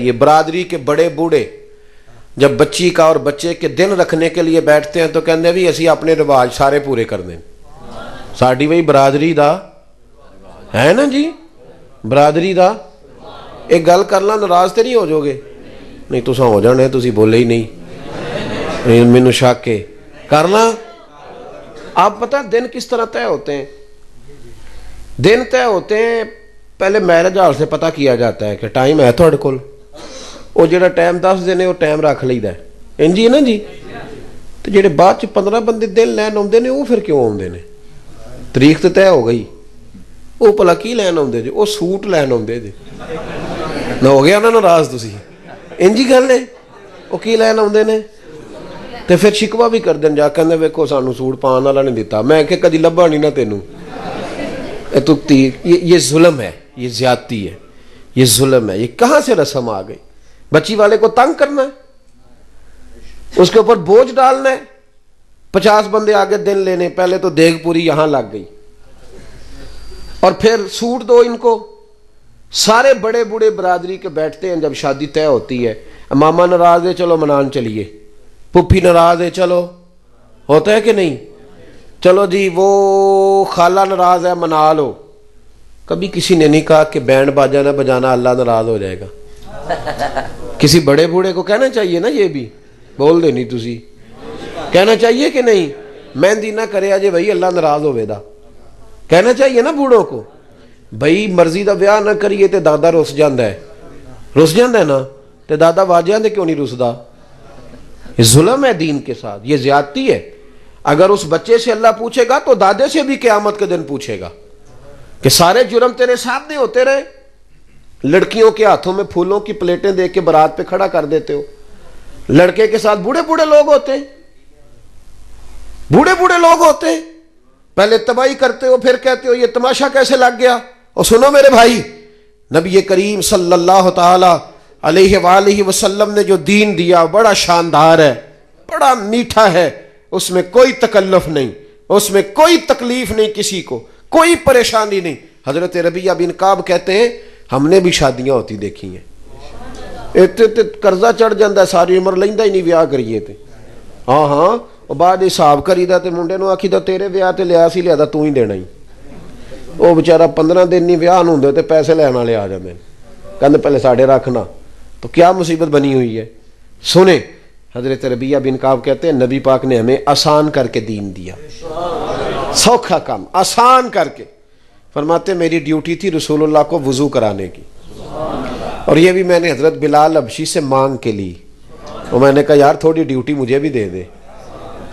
یہ برادری کے بڑے بوڑھے جب بچی کا اور بچے کے دن رکھنے کے لیے بیٹھتے ہیں تو کہتے بھی اسی اپنے رواج سارے پورے کر دیں. ساڈی وہی برادری دا ہے نا جی, برادری دا ایک گل کرنا ناراض تے نہیں ہو جاؤ گے؟ نہیں تساں ہو جانے, تسی بولے ہی نہیں, مینوں شک ہے کرنا. آپ پتہ دن کس طرح طے ہوتے ہیں؟ دن طے ہوتے ہیں پہلے میرج ہال سے پتہ کیا جاتا ہے کہ ٹائم ہے تھوڑے کول, وہ جڑا ٹائم دس دینے وہ ٹائم رکھ لیدا ہے انجی ہے نا جی. تو جڑے بعد 15 بندے دن لین آتے ہیں وہ پھر کیوں آتے ہیں؟ تاریخ تو طے ہو گئی, وہ بھلا کی لین آتے جی؟ وہ سوٹ لین آتے جی نہ ہو گیا نا ناراض تسی انجی گل ہے. وہ کی لین آتے ہیں تو پھر شکوا بھی کر دیں جا کے ویکو سانو سوٹ پان والا نہیں دیتا. میں کہ کدی لبھا نہیں نا تینوں. یہ ظلم ہے, یہ زیادتی ہے, یہ ظلم ہے. یہ کہاں سے رسم آ گئی؟ بچی والے کو تنگ کرنا ہے, اس کے اوپر بوجھ ڈالنا ہے. 50 بندے آگے دن لینے, پہلے تو دیگ پوری یہاں لگ گئی اور پھر سوٹ دو ان کو. سارے بڑے بوڑھے برادری کے بیٹھتے ہیں جب شادی طے ہوتی ہے. ماما ناراض ہے چلو منان چلیے, پھپھی ناراض ہے چلو, ہوتا ہے کہ نہیں؟ چلو جی وہ خالہ ناراض ہے منا لو. کبھی کسی نے نہیں کہا کہ بینڈ باجا نہ بجانا اللہ ناراض ہو جائے گا. کسی بڑے بوڑھے کو کہنا چاہیے نا, یہ بھی بول دے نہیں تسی, کہنا چاہیے کہ نہیں؟ مہندی نہ کرے اجے بھائی اللہ ناراض ہوے دا, کہنا چاہیے نا بوڑھوں کو. بھائی مرضی دا بیاہ نہ کریے تے دادا رس جاندا ہے, رس جاندا ہے نا, تے دادا واجیاں دے کیوں نہیں رسدا؟ یہ ظلم ہے دین کے ساتھ, یہ زیادتی ہے. اگر اس بچے سے اللہ پوچھے گا تو دادے سے بھی قیامت کے دن پوچھے گا کہ سارے جرم تیرے سامنے ہوتے رہے. لڑکیوں کے ہاتھوں میں پھولوں کی پلیٹیں دے کے بارات پہ کھڑا کر دیتے ہو. لڑکے کے ساتھ بوڑھے بوڑھے لوگ ہوتے ہیں, بوڑھے بوڑھے لوگ ہوتے ہیں. پہلے تباہی کرتے ہو پھر کہتے ہو یہ تماشا کیسے لگ گیا. اور سنو میرے بھائی, نبی کریم صلی اللہ تعالی علیہ وآلہ وسلم نے جو دین دیا بڑا شاندار ہے, بڑا میٹھا ہے. اس میں کوئی تکلف نہیں, اس میں کوئی تکلیف نہیں, کسی کو کوئی پریشانی نہیں. حضرت ربیعہ بن کعب کہتے ہیں ہم نے بھی شادیاں ہوتی دیکھی ہیں, قرضہ چڑھ جاتا ہے ساری عمر لیندہ ہی نہیں بیاہ کریے تے. ہاں ہاں, اور بعد حساب کریدا تے منڈے نو آکھی دا تیرے بیاہ تے لیا سی لیا تو ہی دینا ہی. وہ بیچارہ 15 دن نہیں بیاہ نوں ہوندے تے پیسے لینے والے آ جاندے کہندے پہلے ساڈے رکھنا. تو کیا مصیبت بنی ہوئی ہے. سنیں حضرت ربیعہ بن کعب کہتے ہیں نبی پاک نے ہمیں آسان کر کے دین دیا, سوکھا کام آسان کر کے. فرماتے میری ڈیوٹی تھی رسول اللہ کو وضو کرانے کی, اور یہ بھی میں نے حضرت بلال حبشی سے مانگ کے لی, اور میں نے کہا یار تھوڑی ڈیوٹی مجھے بھی دے دے.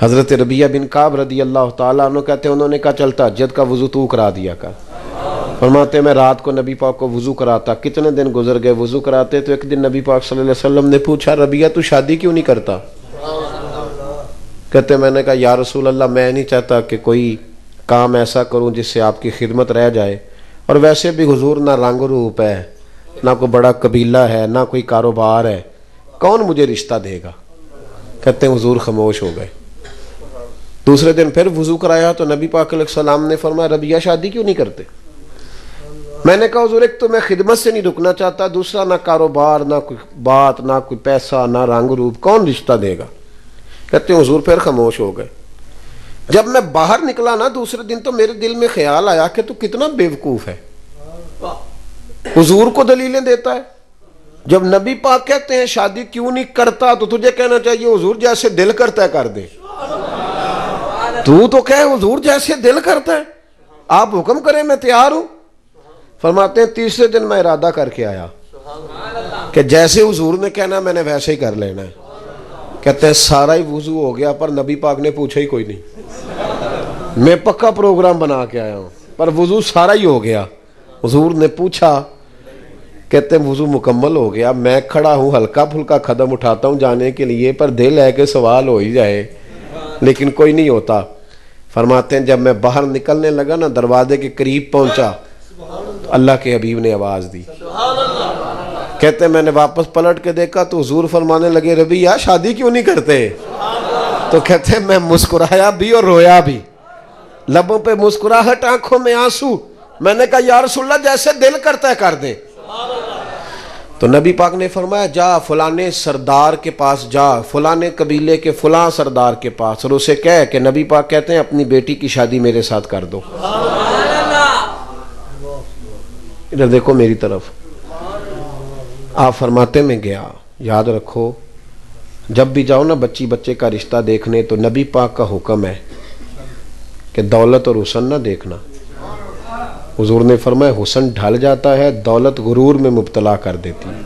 حضرت ربیعہ بن کعب رضی اللہ تعالیٰ عنہ کہتے ہیں انہوں نے کہا چل تہجد کا وضو تو کرا دیا کر. فرماتے میں رات کو نبی پاک کو وضو کراتا. کتنے دن گزر گئے وضو کراتے, تو ایک دن نبی پاک صلی اللہ علیہ وسلم نے پوچھا ربیعہ تو شادی کیوں نہیں کرتا؟ کہتے میں نے کہا یا رسول اللہ میں نہیں چاہتا کہ کوئی کام ایسا کروں جس سے آپ کی خدمت رہ جائے, اور ویسے بھی حضور نہ رنگ روپ ہے, نہ کوئی بڑا قبیلہ ہے, نہ کوئی کاروبار ہے, کون مجھے رشتہ دے گا؟ کہتے ہیں حضور خاموش ہو گئے. دوسرے دن پھر وضو کرایا تو نبی پاک علیہ السلام نے فرمایا ربیعہ شادی کیوں نہیں کرتے؟ میں نے کہا حضور ایک تو میں خدمت سے نہیں رکنا چاہتا, دوسرا نہ کاروبار, نہ کوئی بات, نہ کوئی پیسہ, نہ رنگ روپ, کون رشتہ دے گا؟ کہتے ہیں حضور پھر خاموش ہو گئے. جب میں باہر نکلا نا دوسرے دن تو میرے دل میں خیال آیا کہ تو کتنا بیوقوف ہے, حضور کو دلیلیں دیتا ہے. جب نبی پاک کہتے ہیں شادی کیوں نہیں کرتا تو تجھے کہنا چاہیے حضور جیسے دل کرتا ہے کر دے. تو کہے حضور جیسے دل کرتا ہے, آپ حکم کریں میں تیار ہوں. فرماتے ہیں تیسرے دن میں ارادہ کر کے آیا کہ جیسے حضور نے کہنا میں نے ویسے ہی کر لینا ہے. کہتے ہیں سارا ہی وضو ہو گیا پر نبی پاک نے پوچھا ہی کوئی نہیں. میں پکا پروگرام بنا کے آیا ہوں پر وضو سارا ہی ہو گیا. حضور نے پوچھا, کہتے ہیں وضو مکمل ہو گیا, میں کھڑا ہوں ہلکا پھلکا قدم اٹھاتا ہوں جانے کے لیے, پر دل ہے کہ سوال ہو ہی جائے لیکن کوئی نہیں ہوتا. فرماتے ہیں جب میں باہر نکلنے لگا نا دروازے کے قریب پہنچا, اللہ کے حبیب نے آواز دی. کہتے ہیں میں نے واپس پلٹ کے دیکھا تو حضور فرمانے لگے ربیعہ شادی کیوں نہیں کرتے؟ تو کہتے ہیں میں مسکرایا بھی اور رویا بھی, لبوں پہ مسکراہٹ آنکھوں میں آنسو. میں نے کہا یا رسول اللہ جیسے دل کرتا ہے کر دے. تو نبی پاک نے فرمایا جا فلانے سردار کے پاس جا، فلانے قبیلے کے فلاں سردار کے پاس، اور اسے کہے کہ نبی پاک کہتے ہیں اپنی بیٹی کی شادی میرے ساتھ کر دو۔ ادھر دیکھو میری طرف۔ آپ فرماتے میں گیا، یاد رکھو جب بھی جاؤ نا بچے کا رشتہ دیکھنے تو نبی پاک کا حکم ہے کہ دولت اور حسن نہ دیکھنا۔ حضور نے فرمایا حسن ڈھل جاتا ہے، دولت غرور میں مبتلا کر دیتی ہے۔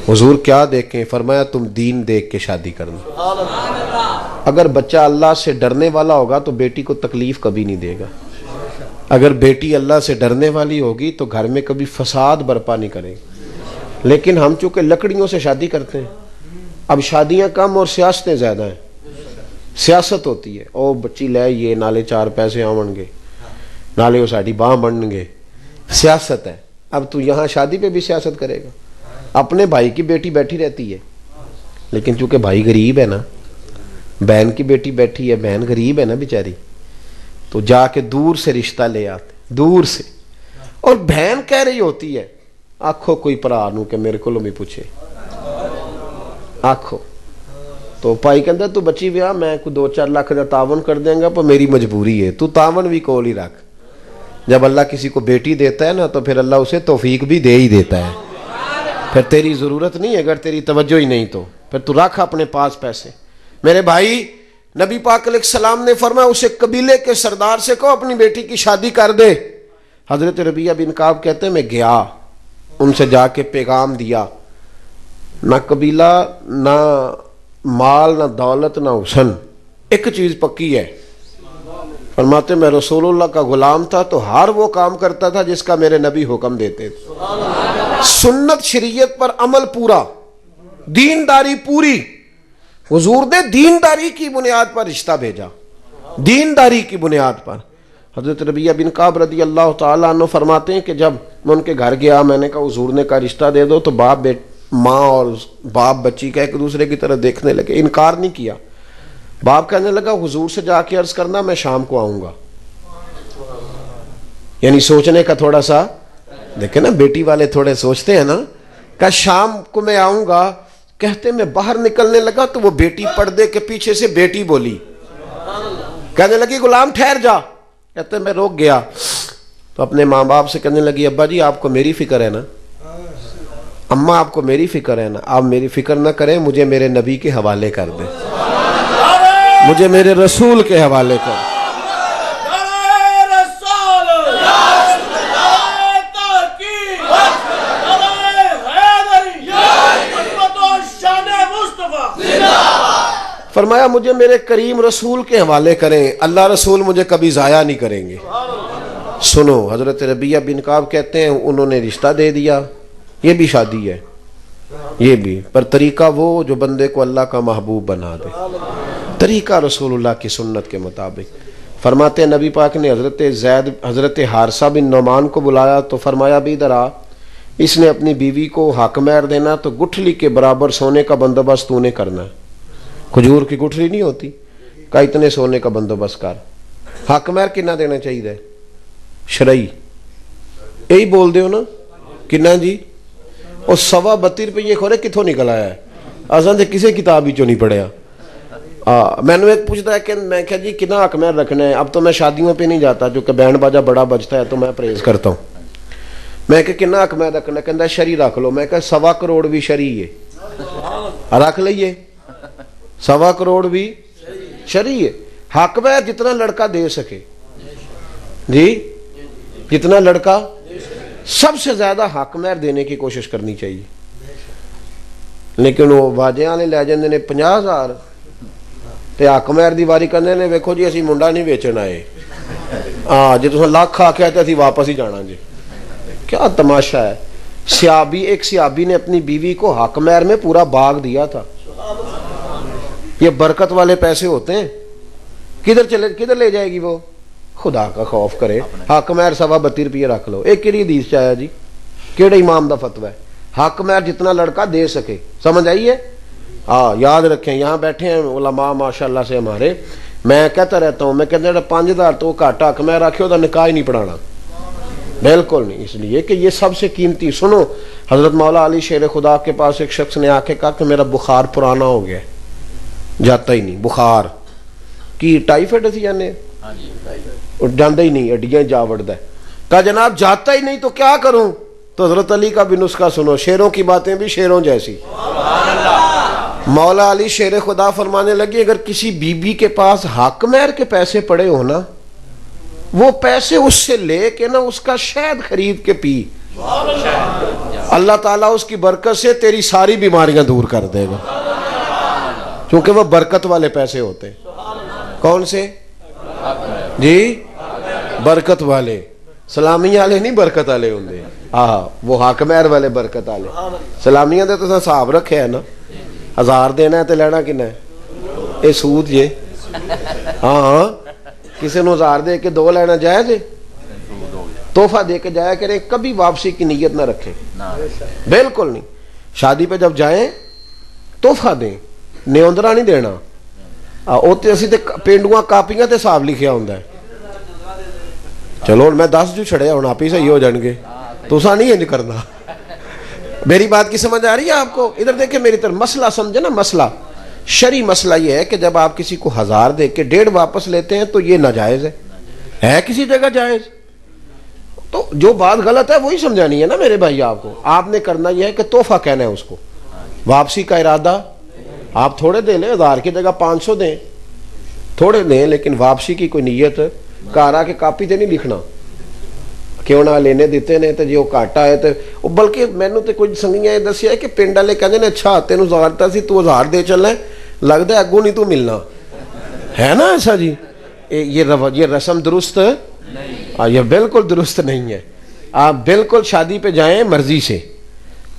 حضور کیا دیکھیں؟ فرمایا تم دین دیکھ کے شادی کرنا۔ اگر بچہ اللہ سے ڈرنے والا ہوگا تو بیٹی کو تکلیف کبھی نہیں دے گا۔ اگر بیٹی اللہ سے ڈرنے والی ہوگی تو گھر میں کبھی فساد برپا نہیں کرے گا۔ لیکن ہم چونکہ لکڑیوں سے شادی کرتے ہیں، اب شادیاں کم اور سیاستیں زیادہ ہیں۔ سیاست ہوتی ہے، او بچی لے یہ نالے 4 پیسے آون گے، نالے وہ ساڑی باں بنن گے، سیاست ہے۔ اب تو یہاں شادی پہ بھی سیاست کرے گا۔ اپنے بھائی کی بیٹی بیٹھی رہتی ہے، لیکن چونکہ بھائی غریب ہے نا، بہن کی بیٹی بیٹھی ہے، بہن غریب ہے نا بیچاری، تو جا کے دور سے رشتہ لے آتے، دور سے۔ اور بہن کہہ رہی ہوتی ہے آکھو کوئی پرا نو کہ میرے کو بھی پوچھے، آکھو تو پائی کہندا تو بچی ویا میں کوئی 2-4 لاکھ دا تعاون کر دیں گا، پر میری مجبوری ہے، تو تعاون بھی کول ہی رکھ۔ جب اللہ کسی کو بیٹی دیتا ہے نا تو پھر اللہ اسے توفیق بھی دے ہی دیتا ہے۔ پھر تیری ضرورت نہیں ہے، اگر تیری توجہ ہی نہیں تو پھر تو رکھ اپنے پاس پیسے۔ میرے بھائی نبی پاک علیہ السلام نے فرمایا اسے قبیلے کے سردار سے کہو اپنی بیٹی کی شادی کر دے۔ حضرت ربیعہ بن کعب کہتے ہیں میں گیا، ان سے جا کے پیغام دیا، نہ قبیلہ، نہ مال، نہ دولت، نہ حسن، ایک چیز پکی ہے۔ فرماتے میں رسول اللہ کا غلام تھا تو ہر وہ کام کرتا تھا جس کا میرے نبی حکم دیتے تھے۔ سنت شریعت پر عمل پورا، دینداری پوری۔ حضور نے دینداری کی بنیاد پر رشتہ بھیجا، دینداری کی بنیاد پر۔ حضرت ربیعہ بن کعب رضی اللہ تعالیٰ عنہ فرماتے ہیں کہ جب میں ان کے گھر گیا، میں نے کہا حضور نے کہا رشتہ دے دو، تو ماں اور باپ بچی کا ایک دوسرے کی طرف دیکھنے لگے، انکار نہیں کیا۔ باپ کہنے لگا حضور سے جا کے عرض کرنا میں شام کو آؤں گا، یعنی سوچنے کا تھوڑا سا، دیکھیں نا بیٹی والے تھوڑے سوچتے ہیں نا، کہ شام کو میں آؤں گا۔ کہتے میں باہر نکلنے لگا تو وہ بیٹی پردے کے پیچھے سے بیٹی بولی، کہنے لگی غلام ٹھہر جا۔ کہتے میں روک گیا تو اپنے ماں باپ سے کہنے لگی ابا جی آپ کو میری فکر ہے نا، اماں آپ کو میری فکر ہے نا، آپ میری فکر نہ کریں، مجھے میرے نبی کے حوالے کر دیں، مجھے میرے رسول کے حوالے کر۔ فرمایا مجھے میرے کریم رسول کے حوالے کریں، اللہ رسول مجھے کبھی ضائع نہیں کریں گے۔ سنو حضرت ربیعہ بن کعب کہتے ہیں انہوں نے رشتہ دے دیا، یہ بھی شادی ہے، یہ بھی، پر طریقہ وہ جو بندے کو اللہ کا محبوب بنا دے، طریقہ رسول اللہ کی سنت کے مطابق۔ فرماتے ہیں نبی پاک نے حضرت حارثہ بن نعمان کو بلایا تو فرمایا بھی ادھر آ، اس نے اپنی بیوی کو حق مہر دینا تو گٹھلی کے برابر سونے کا بندوبست تو نے کرنا ہے۔ کھجور کی گٹھلی نہیں ہوتی، کہ اتنے سونے کا بندوبست کر۔ حق مہر کنا دینا چاہیے؟ شرعی یہی بول دے ہو نا، کنا جی؟ اور 32 روپیے کھورے کتوں نکل آیا ہے، اصل تو کسی کتاب ہی چوں نہیں پڑھیا۔ میں نے ایک پوچھتا ہے کہ میں کہا جی کنا حق مہر رکھنا ہے؟ اب تو میں شادیوں پہ نہیں جاتا جو کہ بینڈ باجا بڑا بجتا ہے تو میں پرہیز کرتا ہوں۔ میں کہ کنا حق مہر رکھنا ہے؟ کہتا ہے شرعی رکھ لو۔ میں کہ 1.25 کروڑ بھی شرعی ہے، رکھ لئیے، 1.25 کروڑ بھی شرعی ہے۔ حق مہر جتنا لڑکا دے سکے، جی جتنا لڑکا، سب سے زیادہ حق مہر دینے کی کوشش کرنی چاہیے۔ لیکن وہ واجے والے لے جاندے نے 50,000 تے حق مہر دی واری کرنے نے ویکھو جی اسی منڈا نہیں بیچن آئے، جی تساں لاکھ آ کے تے اسی واپس ہی جانا جی۔ کیا تماشا ہے۔ ایک صحابی نے اپنی بیوی کو حق مہر میں پورا باغ دیا تھا۔ یہ برکت والے پیسے ہوتے ہیں، کدھر لے جائے گی وہ؟ خدا کا خوف کرے، حق مہر 32 روپیے رکھ لو۔ ایک کیڑی حدیث چاہیا جی، کیڑے امام دا فتویٰ ہے؟ حق مہر جتنا لڑکا دے سکے، سمجھ آئیے؟ یاد رکھیں، یہاں بیٹھے ہیں علماء ماشاءاللہ سے ہمارے، میں کہتا رہتا ہوں، میں کہتا ہوں 5,000 تو گھٹ حق مہر رکھے وہ نکاح ہی نہیں پڑھانا، بالکل نہیں، اس لیے کہ یہ سب سے قیمتی. سنو، حضرت مولا علی شیر خدا کے پاس ایک شخص نے آ کے کہا کہ میرا بخار پرانا ہو گیا، جاتا ہی نہیں، بخار کی ٹائیفائڈ تھی جانے جانا ہی نہیں، اڈیاں جا وڑتا ہے. کہا جناب جاتا ہی نہیں تو کیا کروں؟ تو حضرت علی کا بھی نسخہ سنو، شیروں کی باتیں بھی شیروں جیسی. مولا علی شیر خدا فرمانے لگے اگر کسی بی بی کے پاس حق مہر کے پیسے پڑے ہو نا، وہ پیسے اس سے لے کے نا اس کا شہد خرید کے پی، اللہ تعالیٰ اس کی برکت سے تیری ساری بیماریاں دور کر دے گا، کیونکہ وہ برکت والے پیسے ہوتے. کون سے؟ جی برکت والے، سلامیاں والے نہیں، برکت والے ہوں گے. وہ حق مہر والے برکت والے. سلامیاں دے تو حساب رکھے ہے نا، 1000 دینا ہے تو لینا کنا ہے؟ یہ سود جے. ہاں کسی نے 1000 دے کے 2 لینا جائز ہے؟ تحفہ دے کے جایا کرے، کبھی واپسی کی نیت نہ رکھے، بالکل نہیں. شادی پہ جب جائیں تحفہ دیں، نیوندرا نہیں دینا. اسی تے پینڈواں کاپیاں تے حساب لکھیا ہوندا ہے. چلو میں 10 جو چھڑے ہوں آپ ہی صحیح ہو جان گے، تو نہیں انج کرنا. میری بات کی سمجھ آ رہی ہے آپ کو؟ ادھر دیکھیں میری طرف، مسئلہ سمجھے نا. مسئلہ شرعی مسئلہ یہ ہے کہ جب آپ کسی کو 1000 دے کے 1.5 واپس لیتے ہیں تو یہ ناجائز ہے کسی جگہ جائز. تو جو بات غلط ہے وہی سمجھانی ہے نا میرے بھائی. آپ کو آپ نے کرنا یہ ہے کہ تحفہ کہنا ہے اس کو، واپسی کا ارادہ. آپ تھوڑے دے لیں، 1000 کی جگہ 500 دیں، تھوڑے دیں، لیکن واپسی کی کوئی نیت کارا کے کاپی تے نہیں لکھنا کیوں نہ لینے دیتے نے تے جو کاٹا ہے تے. بلکہ مینوں تے کچھ سنگیاں یہ دسیا ہے کہ پنڈ والے کہندے نے اچھا تینوں 1000 تا سی، تو 1000 دے چلنا ہے، لگدا ہے اگوں نہیں تو ملنا ہے نا ایسا. جی یہ رسم درست نہیں، یہ بالکل درست نہیں ہے. آپ بالکل شادی پہ جائیں مرضی سے،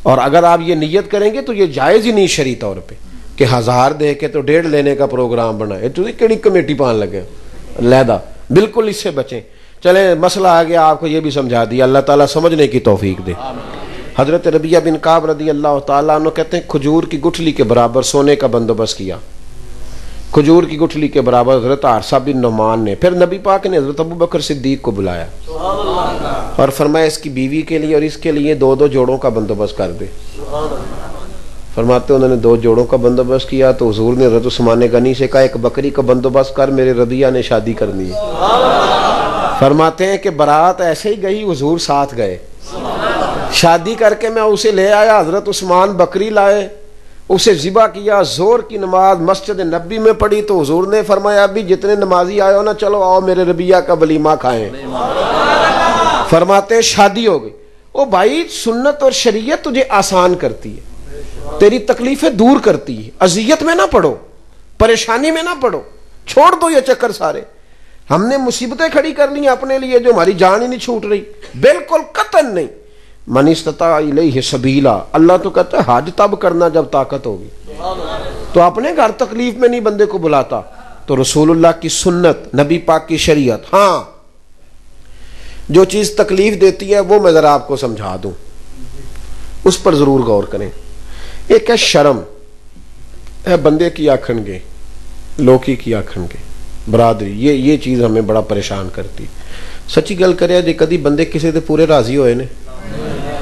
اور اگر آپ یہ نیت کریں گے تو یہ جائز ہی نہیں شرعی طور پہ کہ 1000 دے کے تو 1.5 لینے کا پروگرام بنا ہے. تو کیڑی کمیٹی پان لگے لیدا، بالکل اس سے بچیں. چلیں مسئلہ آ گیا، آپ کو یہ بھی سمجھا دیا. اللہ تعالیٰ سمجھنے کی توفیق دے. حضرت ربیعہ بن کعب رضی اللہ تعالیٰ عنہ کہتے ہیں کھجور کی گٹھلی کے برابر سونے کا بندوبست کیا. کھجور کی گٹھلی کے برابر حضرت عرصہ بن نعمان نے. پھر نبی پاک نے حضرت ابو بکر صدیق کو بلایا اور فرمایا اس کی بیوی کے لیے اور اس کے لیے 2 جوڑوں کا بندوبست کر دے. فرماتے انہوں نے 2 جوڑوں کا بندوبست کیا تو حضور نے حضرت عثمان غنی سے کہا ایک بکری کا بندوبست کر، میرے ربیعہ نے شادی کرنی ہے. فرماتے ہیں کہ برات ایسے ہی گئی، حضور ساتھ گئے، شادی کر کے میں اسے لے آیا. حضرت عثمان بکری لائے، اسے ذبح کیا، زور کی نماز مسجد نبی میں پڑھی تو حضور نے فرمایا ابھی جتنے نمازی آئے ہو نا چلو آؤ میرے ربیعہ کا ولیمہ کھائیں. فرماتے ہیں شادی ہو گئی. او بھائی سنت اور شریعت تجھے آسان کرتی ہے، تیری تکلیفیں دور کرتی ہے. اذیت میں نہ پڑو، پریشانی میں نہ پڑو، چھوڑ دو یہ چکر سارے. ہم نے مصیبتیں کھڑی کر لی اپنے لیے جو ہماری جان ہی نہیں چھوٹ رہی. بالکل قطعاً نہیں. من استطاع الیہ سبیلا، اللہ تو کہتا ہے حج تب کرنا جب طاقت ہوگی. تو اپنے گھر تکلیف میں نہیں بندے کو بلاتا. تو رسول اللہ کی سنت، نبی پاک کی شریعت. ہاں جو چیز تکلیف دیتی ہے وہ میں ذرا آپ کو سمجھا دوں، اس پر ضرور غور کریں. ایک ہے شرم، ہے بندے کی آکھن گے، لوکی کی آکھن گے، برادری. یہ چیز ہمیں بڑا پریشان کرتی. سچی گل کرے جی کدی بندے کسی دے پورے راضی ہوئے نے؟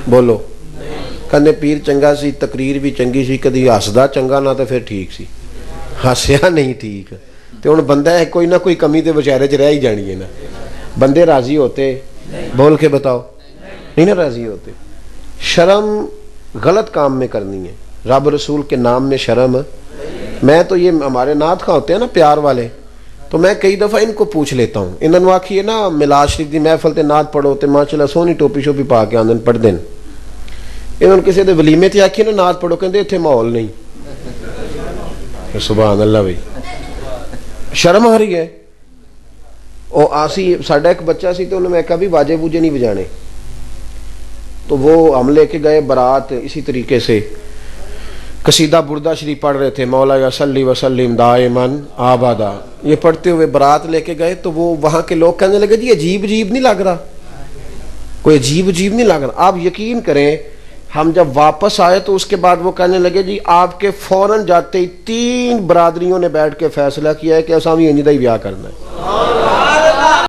بولو. کہنے پیر چنگا سی، تقریر بھی چنگی سی، کدی ہسدا چنگا نہ تو پھر ٹھیک سی، ہسیا نہیں ٹھیک. تو ہوں بندہ ہے کوئی نہ کوئی کمی تو بچارے چ رہ ہی جانی ہے نا. بندے راضی ہوتے؟ بول کے بتاؤ، نہیں نا راضی ہوتے. شرم غلط کام میں کرنی ہے، رب رسول کے نام میں شرم. میں تو یہ ہمارے نعت خواں ہوتے ہیں نا پیار والے، تو میں کئی دفعہ ان کو پوچھ لیتا ہوں. انہوں نے آکھی ہے نا میلاد شریف دی محفل تے نعت پڑھو تے ماشاءاللہ سونی ٹوپی شوپی پا کے آندن پڑھ دین. انہوں نے کسی دے ولیمے تے آکھی نا نعت پڑھو، کہندے اتنے ماحول نہیں. سبحان اللہ بھائی، شرم آ رہی ہے. او آسی ساڈا ایک بچہ سی تو انہوں نے کہا بھی واجے بوجے نہیں بجانے، تو وہ ہم لے کے گئے برات. اسی طریقے سے قصیدہ بردہ شریف پڑھ رہے تھے، مولا یا صلی وسلم دائماً آبادا، یہ پڑھتے ہوئے برات لے کے گئے. تو وہ وہاں کے لوگ کہنے لگے جی عجیب عجیب نہیں لگ رہا، کوئی عجیب عجیب نہیں لگ رہا. آپ یقین کریں ہم جب واپس آئے تو اس کے بعد وہ کہنے لگے جی آپ کے فوراً جاتے ہی 3 برادریوں نے بیٹھ کے فیصلہ کیا ہے کہ اساں بھی انجدہ ہی بیاہ کرنا ہے.